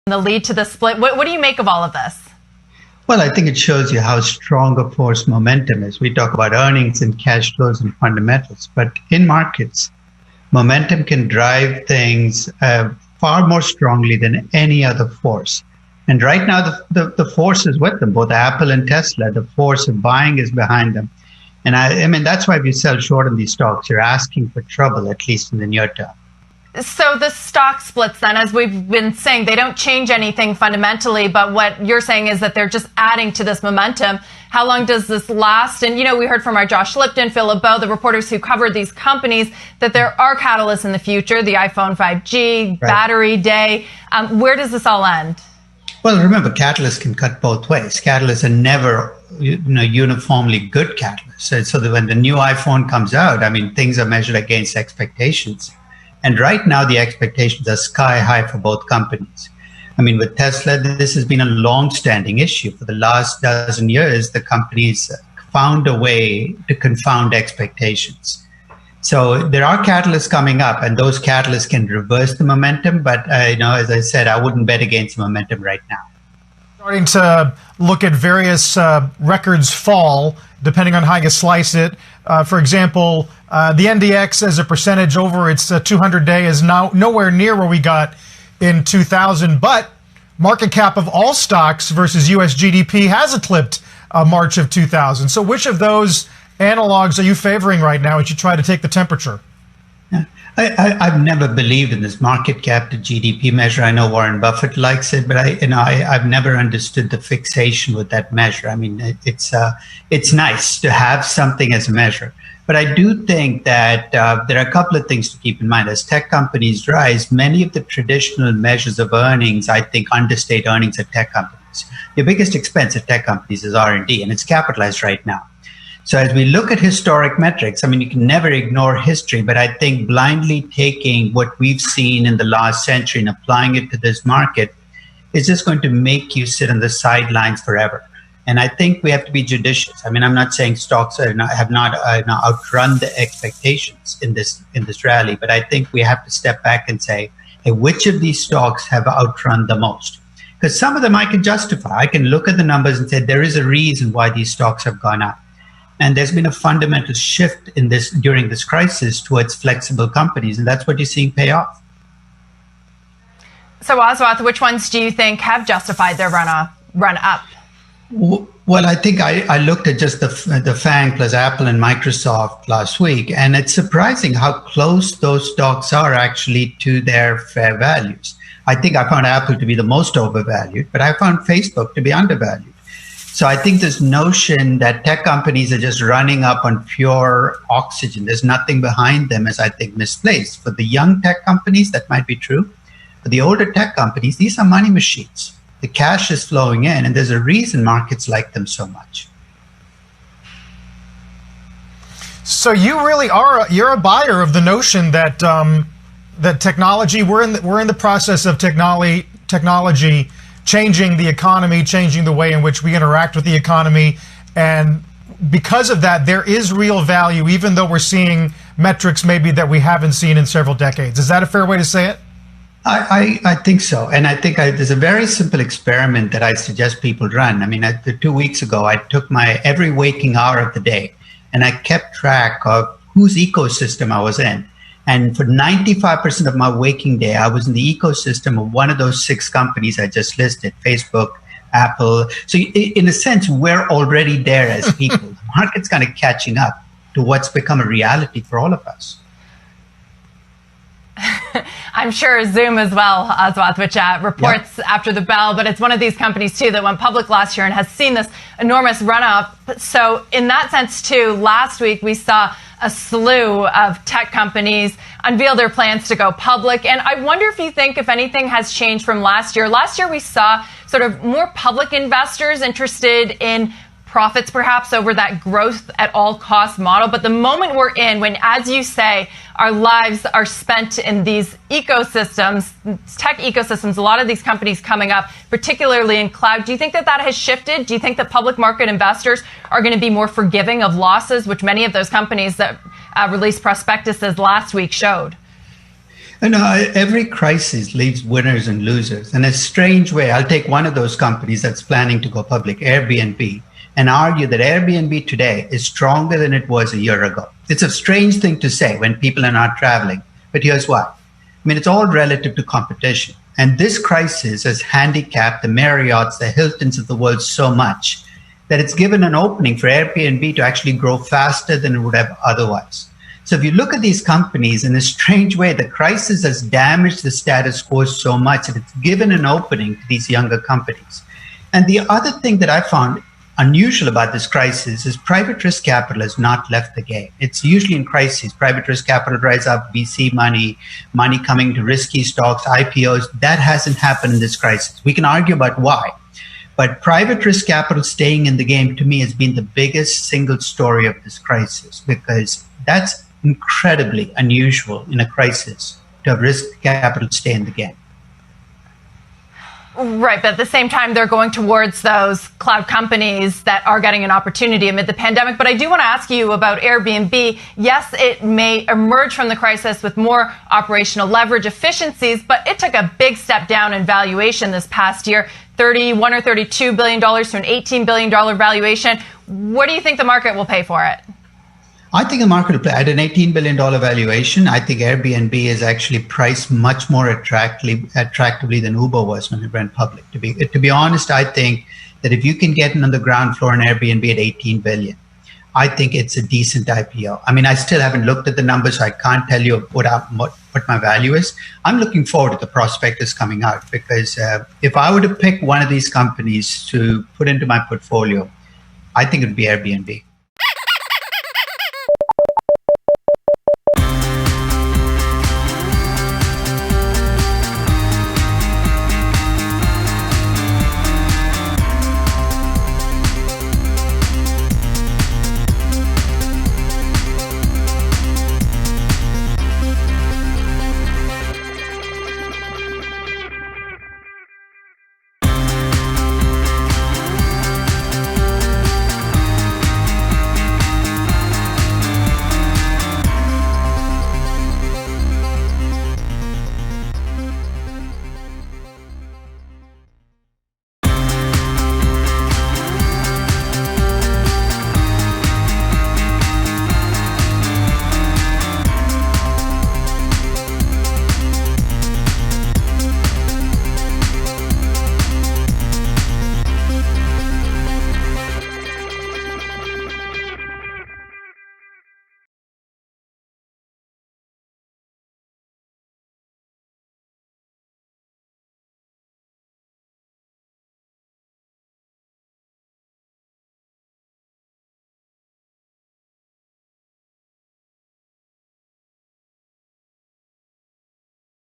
the lead to the split. What do you make of all of this? Well, I think it shows you how strong a force momentum is. We talk about earnings and cash flows and fundamentals, but in markets, momentum can drive things far more strongly than any other force. And right now, the force is with them, both Apple and Tesla. The force of buying is behind them. And I mean, that's why if you sell short on these stocks, you're asking for trouble, at least in the near term. So the stock splits then, as we've been saying, they don't change anything fundamentally, but what you're saying is that they're just adding to this momentum. How long does this last? And, we heard from our Josh Lipton, Phil LeBeau, the reporters who covered these companies, that there are catalysts in the future, the iPhone 5G, right, battery day. Where does this all end? Well, remember, catalysts can cut both ways. Catalysts are never uniformly good catalysts. So that when the new iPhone comes out, I mean, things are measured against expectations. And right now, the expectations are sky high for both companies. I mean, with Tesla, this has been a long-standing issue. For the last dozen years, the companies found a way to confound expectations. So there are catalysts coming up, and those catalysts can reverse the momentum. But, as I said, I wouldn't bet against momentum right now. Starting to look at various records fall, depending on how you slice it. For example, the NDX as a percentage over its 200-day is now nowhere near where we got in 2000, but market cap of all stocks versus U.S. GDP has eclipsed March of 2000. So which of those analogs are you favoring right now as you try to take the temperature? I've never believed in this market cap to GDP measure. I know Warren Buffett likes it, but I've never understood the fixation with that measure. I mean, it's nice to have something as a measure, but I do think that there are a couple of things to keep in mind. As tech companies rise, many of the traditional measures of earnings, I think, understate earnings at tech companies. The biggest expense at tech companies is R&D, and it's capitalized right now. So as we look at historic metrics, I mean, you can never ignore history, but I think blindly taking what we've seen in the last century and applying it to this market is just going to make you sit on the sidelines forever. And I think we have to be judicious. I mean, I'm not saying stocks have not outrun the expectations in this rally, but I think we have to step back and say, hey, which of these stocks have outrun the most? Because some of them I can justify. I can look at the numbers and say there is a reason why these stocks have gone up. And there's been a fundamental shift in this during this crisis towards flexible companies, and that's what you're seeing pay off. So, Aswath, which ones do you think have justified their run up? Well, I think I looked at just the FANG plus Apple and Microsoft last week, and it's surprising how close those stocks are actually to their fair values. I think I found Apple to be the most overvalued, but I found Facebook to be undervalued. So I think this notion that tech companies are just running up on pure oxygen, there's nothing behind them, is I think misplaced. For the young tech companies, that might be true. For the older tech companies, these are money machines. The cash is flowing in, and there's a reason markets like them so much. So you really you're a buyer of the notion that that technology, we're in the process of technology changing the economy, changing the way in which we interact with the economy. And because of that, there is real value, even though we're seeing metrics maybe that we haven't seen in several decades. Is that a fair way to say it? I think so. And I think there's a very simple experiment that I suggest people run. I mean, 2 weeks ago, I took my every waking hour of the day and I kept track of whose ecosystem I was in. And for 95% of my waking day, I was in the ecosystem of one of those 6 companies I just listed, Facebook, Apple. So in a sense, we're already there as people. The market's kind of catching up to what's become a reality for all of us. I'm sure Zoom as well, Aswath, which reports after the bell, but it's one of these companies too that went public last year and has seen this enormous run up. So in that sense too, last week we saw a slew of tech companies unveil their plans to go public. And I wonder if you think if anything has changed from last year. Last year we saw sort of more public investors interested in profits perhaps over that growth at all cost model. But the moment we're in, when, as you say, our lives are spent in these ecosystems, tech ecosystems, a lot of these companies coming up, particularly in cloud, do you think that that has shifted? Do you think that public market investors are going to be more forgiving of losses, which many of those companies that released prospectuses last week showed? Every crisis leaves winners and losers. In a strange way, I'll take one of those companies that's planning to go public, Airbnb, and argue that Airbnb today is stronger than it was a year ago. It's a strange thing to say when people are not traveling, but here's why. I mean, it's all relative to competition. And this crisis has handicapped the Marriotts, the Hiltons of the world so much that it's given an opening for Airbnb to actually grow faster than it would have otherwise. So if you look at these companies in a strange way, the crisis has damaged the status quo so much that it's given an opening to these younger companies. And the other thing that I found unusual about this crisis is private risk capital has not left the game. It's usually in crises, private risk capital dries up, VC money coming to risky stocks, IPOs. That hasn't happened in this crisis. We can argue about why. But private risk capital staying in the game, to me, has been the biggest single story of this crisis, because that's incredibly unusual in a crisis to have risk capital stay in the game. Right, but at the same time, they're going towards those cloud companies that are getting an opportunity amid the pandemic. But I do want to ask you about Airbnb. Yes, it may emerge from the crisis with more operational leverage efficiencies, but it took a big step down in valuation this past year, $31 or $32 billion to an $18 billion valuation. What do you think the market will pay for it? I think the market will play at an $18 billion valuation. I think Airbnb is actually priced much more attractively than Uber was when it went public. To be honest, I think that if you can get in on the ground floor in Airbnb at $18 billion, I think it's a decent IPO. I mean, I still haven't looked at the numbers, so I can't tell you what my value is. I'm looking forward to the prospectus coming out, because if I were to pick one of these companies to put into my portfolio, I think it would be Airbnb.